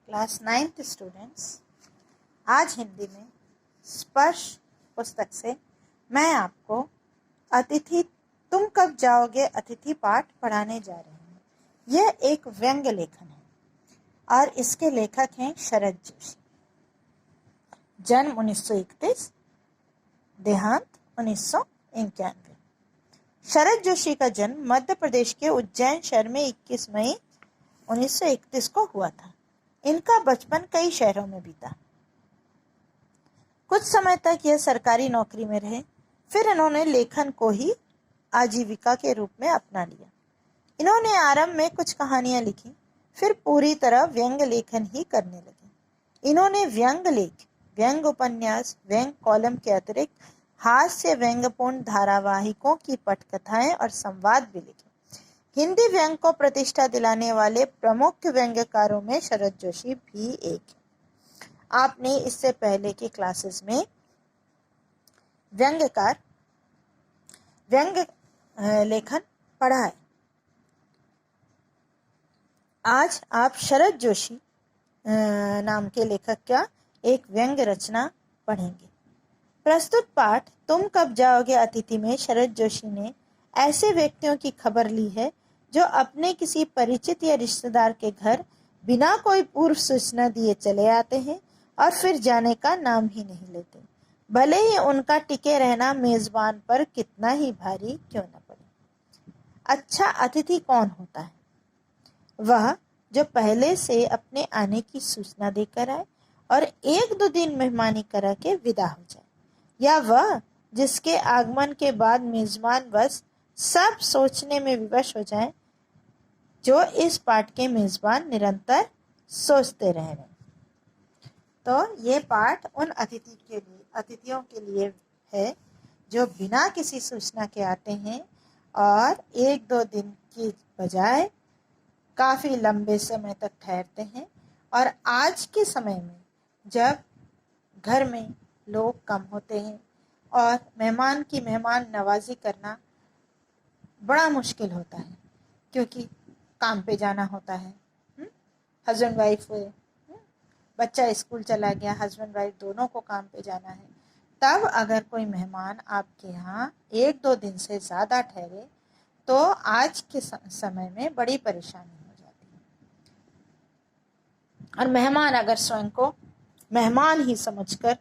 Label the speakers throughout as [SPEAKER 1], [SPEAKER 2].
[SPEAKER 1] Class 9th students, आज हिंदी में स्पर्श पुस्तक से मैं आपको अतिथि तुम कब जाओगे अतिथि पाठ पढ़ाने जा रही हूँ। यह एक व्यंग्य लेखन है और इसके लेखक हैं शरद जोशी। जन्म 1931, देहांत 1991। शरद जोशी का जन्म मध्य प्रदेश के उज्जैन शहर में 21 मई 1931 को हुआ था। इनका बचपन कई शहरों में बीता। कुछ समय तक यह सरकारी नौकरी में रहे, फिर इन्होंने लेखन को ही आजीविका के रूप में अपना लिया। इन्होंने आरंभ में कुछ कहानियां लिखी, फिर पूरी तरह व्यंग्य लेखन ही करने लगे। इन्होंने व्यंग्य लेख, व्यंग्य उपन्यास, व्यंग्य कॉलम के अतिरिक्त हास्य व्यंग्यपूर्ण धारावाहिकों की पटकथाएं और संवाद भी लिखे। हिंदी व्यंग्य को प्रतिष्ठा दिलाने वाले प्रमुख व्यंग्यकारों में शरद जोशी भी एक है। आपने इससे पहले की क्लासेस में व्यंग्य लेखन पढ़ा है। आज आप शरद जोशी नाम के लेखक का एक व्यंग्य रचना पढ़ेंगे। प्रस्तुत पाठ तुम कब जाओगे अतिथि में शरद जोशी ने ऐसे व्यक्तियों की खबर ली है जो अपने किसी परिचित या रिश्तेदार के घर बिना कोई पूर्व सूचना दिए चले आते हैं और फिर जाने का नाम ही नहीं लेते, भले ही उनका टिके रहना मेजबान पर कितना ही भारी क्यों न पड़े। अच्छा अतिथि कौन होता है? वह जो पहले से अपने आने की सूचना देकर आए और 1-2 दिन मेहमानी करा के विदा हो जाए, या वह जिसके आगमन के बाद मेजबान बस सब सोचने में विवश हो जाएं, जो इस पाठ के मेजबान निरंतर सोचते रह रहे। तो ये पाठ उन अतिथियों के लिए है जो बिना किसी सूचना के आते हैं और 1-2 दिन की बजाय काफी लंबे समय तक ठहरते हैं। और आज के समय में जब घर में लोग कम होते हैं और मेहमान की मेहमान नवाजी करना बड़ा मुश्किल होता है, क्योंकि काम पे जाना होता है, हस्बैंड वाइफ हुए, बच्चा स्कूल चला गया, हस्बैंड वाइफ दोनों को काम पे जाना है। तब अगर कोई मेहमान आपके यहाँ 1-2 दिन से ज़्यादा ठहरे तो आज के समय में बड़ी परेशानी हो जाती है। और मेहमान अगर स्वयं को मेहमान ही समझकर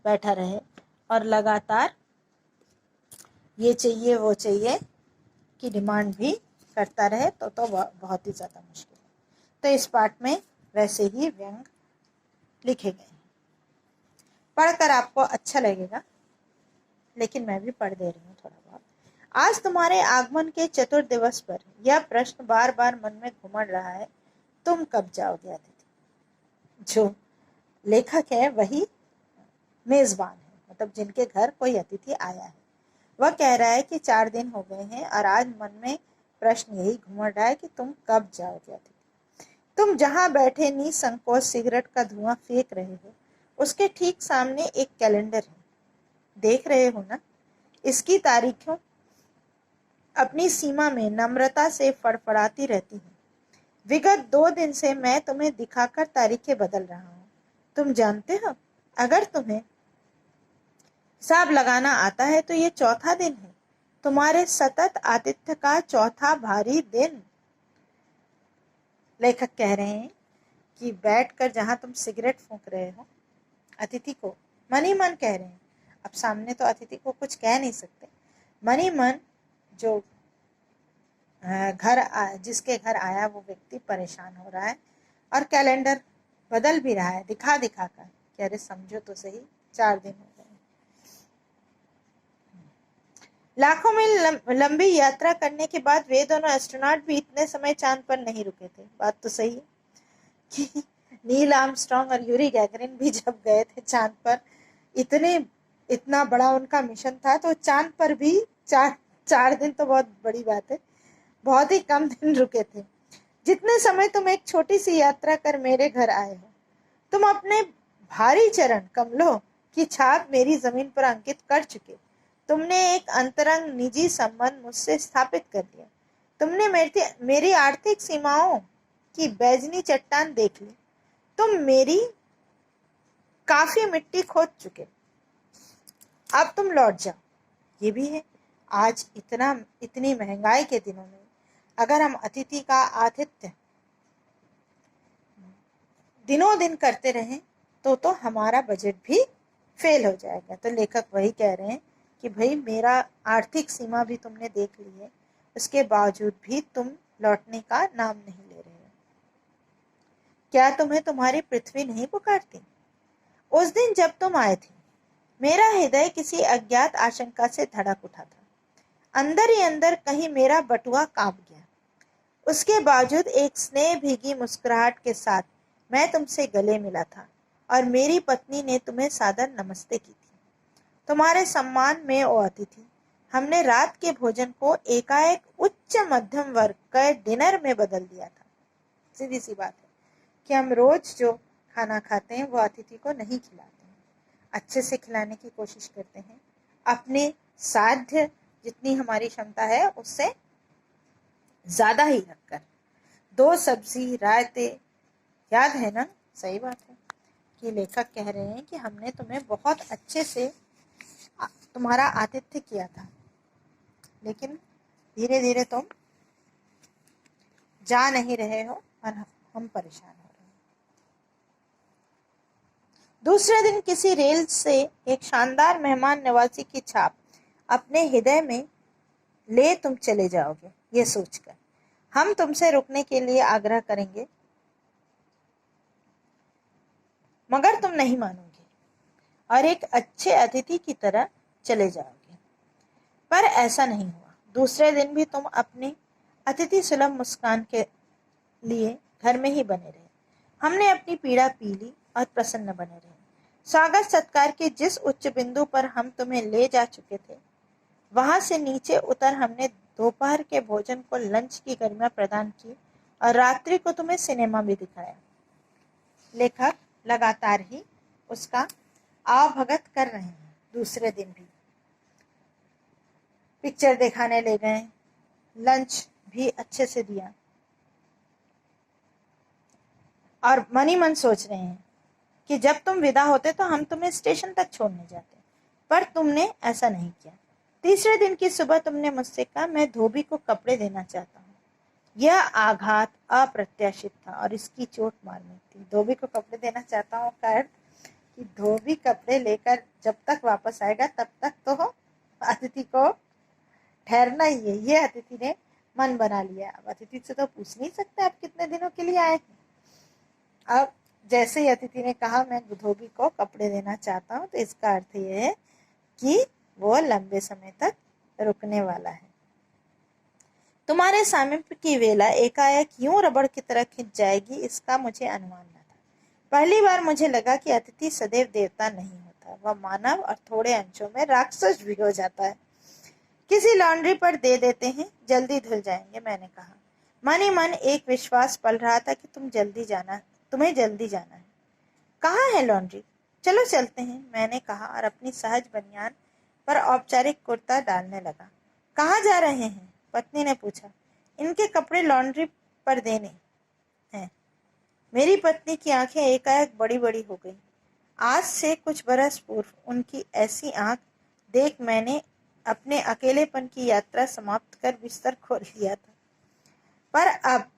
[SPEAKER 1] बैठा रहे और लगातार ये चाहिए वो चाहिए की डिमांड भी करता रहे तो बहुत ही ज़्यादा मुश्किल है। तो इस पाठ में वैसे ही व्यंग्य लिखे गए हैं। पढ़कर आपको अच्छा लगेगा, लेकिन मैं भी पढ़ दे रही हूँ थोड़ा बहुत। आज तुम्हारे आगमन के चतुर्थ दिवस पर यह प्रश्न बार बार मन में घुमड़ रहा है, तुम कब जाओगे अतिथि। जो लेखक है वही मेजबान है, मतलब जिनके घर कोई अतिथि आया है। वह कह रहा है कि 4 दिन हो गए हैं और आज मन में प्रश्न यही घुमड़ रहा है कि तुम कब जाओगे अतिथि। तुम जहां बैठे निसंकोच सिगरेट का धुआं फेंक रहे हो, उसके ठीक सामने एक कैलेंडर है, देख रहे हो ना। इसकी तारीखों अपनी सीमा में नम्रता से फड़फड़ाती रहती है। विगत 2 दिन से मैं तुम्हें दिखाकर तारीखें बदल रहा हूं। तुम जानते हो, अगर तुम्हें हिसाब लगाना आता है तो ये चौथा दिन है, तुम्हारे सतत आतिथ्य का चौथा भारी दिन। लेखक कह रहे हैं कि बैठकर जहां तुम सिगरेट फूंक रहे हो, अतिथि को मन ही मन कह रहे हैं। अब सामने तो अतिथि को कुछ कह नहीं सकते, मन ही मन जो जिसके घर आया वो व्यक्ति परेशान हो रहा है और कैलेंडर बदल भी रहा है दिखा दिखा कर कि अरे समझो तो सही, 4 दिन हो गए। लाखों मील लंबी यात्रा करने के बाद वे दोनों एस्ट्रोनॉट भी इतने समय चांद पर नहीं रुके थे। बात तो सही है कि नील आर्मस्ट्रांग और यूरी गैगरिन भी जब गए थे चांद पर, इतना बड़ा उनका मिशन था, तो चांद पर भी 4 दिन तो बहुत बड़ी बात है, बहुत ही कम दिन रुके थे। जितने समय तुम एक छोटी सी यात्रा कर मेरे घर आए हो, तुम अपने भारी चरण कमलों की छाप मेरी जमीन पर अंकित कर चुके। तुमने एक अंतरंग निजी संबंध मुझसे स्थापित कर लिया। तुमने मेरी आर्थिक सीमाओं की बैजनी चट्टान देख ली। तुम मेरी काफी मिट्टी खोद चुके, अब तुम लौट जाओ। ये भी है, आज इतनी महंगाई के दिनों में अगर हम अतिथि का आतिथ्य दिनों दिन करते रहें तो हमारा बजट भी फेल हो जाएगा। तो लेखक वही कह रहे हैं कि भाई मेरा आर्थिक सीमा भी तुमने देख ली है, उसके बावजूद भी तुम लौटने का नाम नहीं ले रहे हो। क्या तुम्हें तुम्हारी पृथ्वी नहीं पुकारती? उस दिन जब तुम आए थे, मेरा हृदय किसी अज्ञात आशंका से धड़क उठा था। अंदर ही अंदर कहीं मेरा बटुआ कांप गया। उसके बावजूद एक स्नेह भीगी मुस्कुराहट के साथ मैं तुमसे गले मिला था और मेरी पत्नी ने तुम्हें सादर नमस्ते की थी। तुम्हारे सम्मान में ओ अतिथि, हमने रात के भोजन को एकाएक उच्च मध्यम वर्ग के डिनर में बदल दिया था। सीधी सी बात है कि हम रोज जो खाना खाते हैं वो अतिथि को नहीं खिलाते हैं, अच्छे से खिलाने की कोशिश करते हैं, अपने साध्य जितनी हमारी क्षमता है उससे ज्यादा ही रखकर। 2 सब्जी रायते, याद है ना? सही बात है कि लेखक कह रहे हैं कि हमने तुम्हें बहुत अच्छे से तुम्हारा आतिथ्य किया था, लेकिन धीरे धीरे तुम जा नहीं रहे हो और हम परेशान हो रहे हैं। दूसरे दिन किसी रेल से एक शानदार मेहमान नवाजी की छाप अपने हृदय में ले तुम चले जाओगे, ये सोचकर हम तुमसे रुकने के लिए आग्रह करेंगे, मगर तुम नहीं मानोगे और एक अच्छे अतिथि की तरह चले जाओगे। पर ऐसा नहीं हुआ। दूसरे दिन भी तुम अपनी अतिथि सुलभ मुस्कान के लिए घर में ही बने रहे। हमने अपनी पीड़ा पी ली और प्रसन्न बने रहे। स्वागत सत्कार के जिस उच्च बिंदु पर हम तुम्हें ले जा चुके थे, वहां से नीचे उतर हमने दोपहर के भोजन को लंच की गरिमा प्रदान की और रात्रि को तुम्हें सिनेमा भी दिखाया। लेखक लगातार ही उसका आवभगत कर रहे हैं। दूसरे दिन भी पिक्चर दिखाने ले गए, लंच भी अच्छे से दिया और मन ही मन सोच रहे हैं कि जब तुम विदा होते तो हम तुम्हें स्टेशन तक छोड़ने जाते, पर तुमने ऐसा नहीं किया। तीसरे दिन की सुबह तुमने मुझसे कहा, मैं धोबी को कपड़े देना चाहता हूँ। यह आघात अप्रत्याशित था और इसकी चोट मारनी थी। धोबी को कपड़े देना चाहता हूँ का अर्थ कि धोबी कपड़े लेकर जब तक वापस आएगा तब तक तो अतिथि को ठहरना ही है। ये अतिथि ने मन बना लिया। अब अतिथि से तो पूछ नहीं सकते आप कितने दिनों के लिए आए हैं। अब जैसे ही अतिथि ने कहा मैं धोबी को कपड़े देना चाहता हूँ, तो इसका अर्थ ये है कि वो लंबे समय तक रुकने वाला है। तुम्हारे सामीप्य की वेला एकाएक यूं रबड़ की तरह खिंच जाएगी, इसका मुझे अनुमान न था। पहली बार मुझे लगा कि अतिथि सदैव देवता नहीं होता, वह मानव और थोड़े अंशों में राक्षस भी हो जाता है। किसी लॉन्ड्री पर दे देते हैं, जल्दी धुल जाएंगे, मैंने कहा। मन ही मन एक विश्वास पल रहा था कि तुम्हें जल्दी जाना है। कहाँ है लॉन्ड्री? चलो चलते हैं, मैंने कहा और अपनी सहज बनियान पर औपचारिक कुर्ता डालने लगा। कहाँ जा रहे हैं? पत्नी ने पूछा। इनके कपड़े लॉन्ड्री पर देने हैं। मेरी पत्नी की आंखें एकाएक बड़ी बड़ी हो गई। आज से कुछ बरस पूर्व उनकी ऐसी आंख देख मैंने अपने अकेलेपन की यात्रा समाप्त कर बिस्तर खोल लिया था। पर अब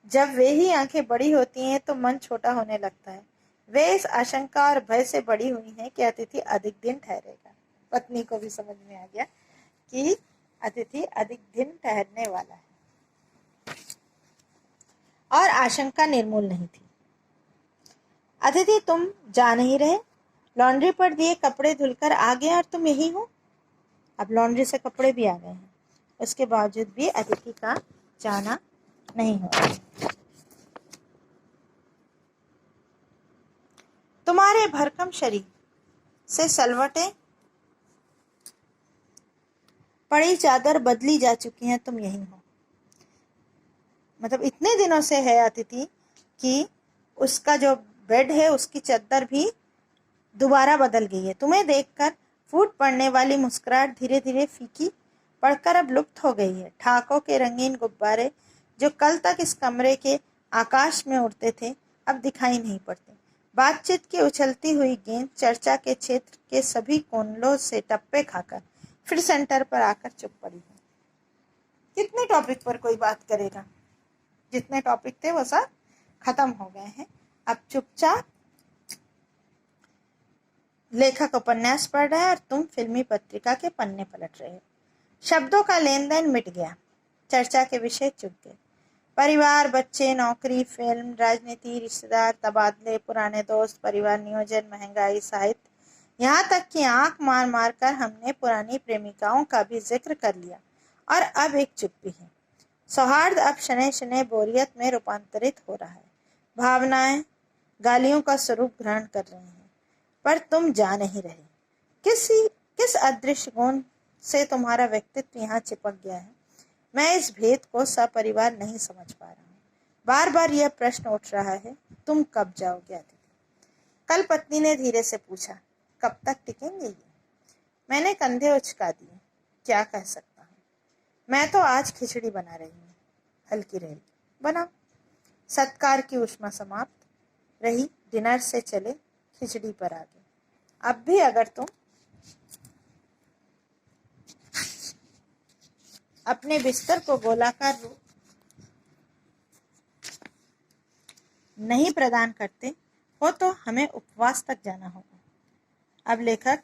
[SPEAKER 1] जब वे ही आंखें बड़ी होती हैं तो मन छोटा होने लगता है। वे इस आशंका और भय से बड़ी हुई हैं कि अतिथि अधिक दिन ठहरेगा। पत्नी को भी समझ में आ गया कि अतिथि अधिक दिन ठहरने वाला है और आशंका निर्मूल नहीं थी। अतिथि तुम जा नहीं रहे, लॉन्ड्री पर दिए कपड़े धुलकर आ गए और तुम यही हो। अब लॉन्ड्री से कपड़े भी आ गए हैं, उसके बावजूद भी अतिथि का जाना नहीं हो रहा। तुम्हारे भरकम शरीर से सलवटें पड़ी चादर बदली जा चुकी हैं, तुम यही हो। मतलब इतने दिनों से है अतिथि कि उसका जो बेड है उसकी चादर भी दोबारा बदल गई है। तुम्हें देखकर फूट पड़ने वाली मुस्कुराहट धीरे धीरे फीकी पड़कर अब लुप्त हो गई है। ठाकों के रंगीन गुब्बारे जो कल तक इस कमरे के आकाश में उड़ते थे, अब दिखाई नहीं पड़ते। बातचीत की उछलती हुई गेंद चर्चा के क्षेत्र के सभी कोनलों से टप्पे खाकर फिर सेंटर पर आकर चुप पड़ी है। कितने टॉपिक पर कोई बात करेगा? जितने टॉपिक थे वो सब खत्म हो गए हैं। अब चुपचाप लेखक उपन्यास पढ़ रहा है और तुम फिल्मी पत्रिका के पन्ने पलट रहे हो। शब्दों का लेन देन मिट गया, चर्चा के विषय चुप गए। परिवार, बच्चे, नौकरी, फिल्म, राजनीति, रिश्तेदार, तबादले, पुराने दोस्त, परिवार नियोजन, महंगाई, साहित्य, यहाँ तक कि आंख मार मार कर हमने पुरानी प्रेमिकाओं का भी जिक्र कर लिया। और अब एक चुप्पी है। सौहार्द अब शनै शनै बोरियत में रूपांतरित हो रहा है। भावनाएं गालियों का स्वरूप ग्रहण कर रही हैं, पर तुम जा नहीं रहे। किस अदृश्य गुण से तुम्हारा व्यक्तित्व यहाँ चिपक गया है? मैं इस भेद को सपरिवार नहीं समझ पा रहा हूँ। बार बार यह प्रश्न उठ रहा है, तुम कब जाओगे अतिथि? कल पत्नी ने धीरे से पूछा, कब तक टिकेंगे ये? मैंने कंधे उचका दिए। क्या कह सकता हूँ? मैं तो आज खिचड़ी बना रही हूँ। हल्की रहेगी, बनाओ। सत्कार की ऊष्मा समाप्त रही। डिनर से चले खिचड़ी पर आ गए। अब भी अगर तुम अपने बिस्तर को गोलाकार रूप नहीं प्रदान करते हो तो हमें उपवास तक जाना होगा। अब लेखक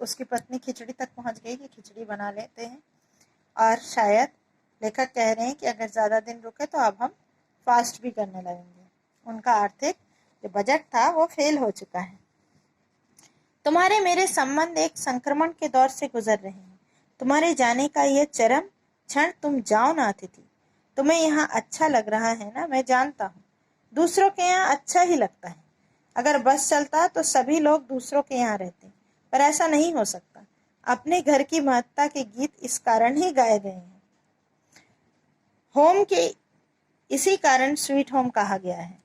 [SPEAKER 1] उसकी पत्नी खिचड़ी तक पहुंच गई कि खिचड़ी बना लेते हैं, और शायद लेखक कह रहे हैं कि अगर ज़्यादा दिन रुके तो अब हम फास्ट भी करने लगेंगे। उनका आर्थिक जो बजट था वो फेल हो चुका है। तुम्हारे मेरे संबंध एक संक्रमण के दौर से गुजर रहे हैं। तुम्हारे जाने का यह चरम क्षण, तुम जाओ ना अतिथि। तुम्हें यहाँ अच्छा लग रहा है ना, मैं जानता हूँ। दूसरों के यहाँ अच्छा ही लगता है। अगर बस चलता तो सभी लोग दूसरों के यहाँ रहते, पर ऐसा नहीं हो सकता। अपने घर की महत्ता के गीत इस कारण ही गाए गए हैं। होम के इसी कारण स्वीट होम कहा गया है।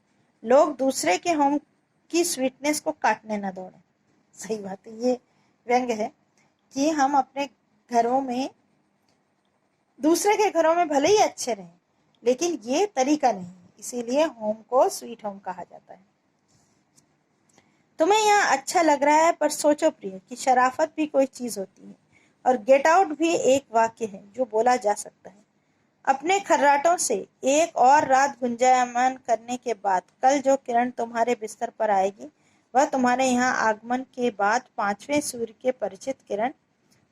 [SPEAKER 1] लोग दूसरे के होम की स्वीटनेस को काटने न दौड़े। सही बात है, ये व्यंग्य है कि हम अपने घरों में दूसरे के घरों में भले ही अच्छे रहें, लेकिन ये तरीका नहीं है। इसीलिए होम को स्वीट होम कहा जाता है। तुम्हें यहाँ अच्छा लग रहा है, पर सोचो प्रिय कि शराफत भी कोई चीज होती है, और गेट आउट भी एक वाक्य है जो बोला जा सकता है। अपने खर्राटों से एक और रात गुंजायमान करने के बाद कल जो किरण तुम्हारे बिस्तर पर आएगी वह तुम्हारे यहाँ आगमन के बाद 5वें सूर्य के परिचित किरण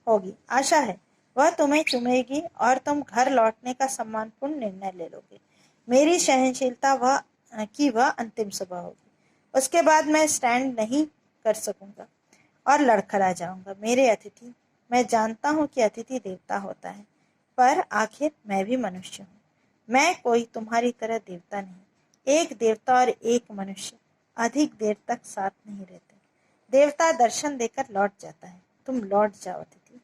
[SPEAKER 1] होगी। आशा है वह तुम्हें चुमेगी और तुम घर लौटने का सम्मानपूर्ण निर्णय ले लोगे। मेरी सहनशीलता वह अंतिम सुबह होगी। उसके बाद मैं स्टैंड नहीं कर सकूंगा और लड़खड़ा जाऊंगा। मेरे अतिथि, मैं जानता हूँ कि अतिथि देवता होता है, पर आखिर मैं भी मनुष्य हूँ। मैं कोई तुम्हारी तरह देवता नहीं। एक देवता और एक मनुष्य अधिक देर तक साथ नहीं रहते। देवता दर्शन देकर लौट जाता है, तुम लौट जाओ अतिथि।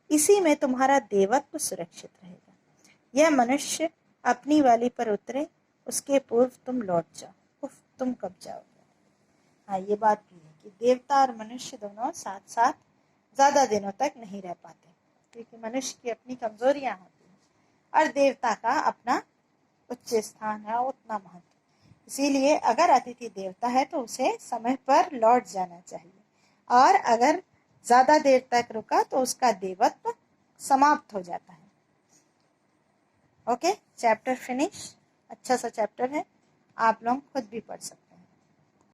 [SPEAKER 1] इसी में तुम्हारा देवत्व सुरक्षित रहेगा। यह मनुष्य अपनी वाली पर उतरे, उसके पूर्व तुम लौट जाओ। उफ, तुम कब जाओगे? हाँ, ये बात भी है कि देवता और मनुष्य दोनों साथ साथ ज्यादा दिनों तक नहीं रह पाते, क्योंकि मनुष्य की अपनी कमजोरियां होती हैं और देवता का अपना उच्च स्थान है, उतना महत्व। इसीलिए अगर अतिथि देवता है तो उसे समय पर लौट जाना चाहिए, और अगर ज्यादा देर तक रुका तो उसका देवत्व समाप्त हो जाता है। Okay, chapter finish. अच्छा सा चैप्टर है, आप लोग खुद भी पढ़ सकते हैं।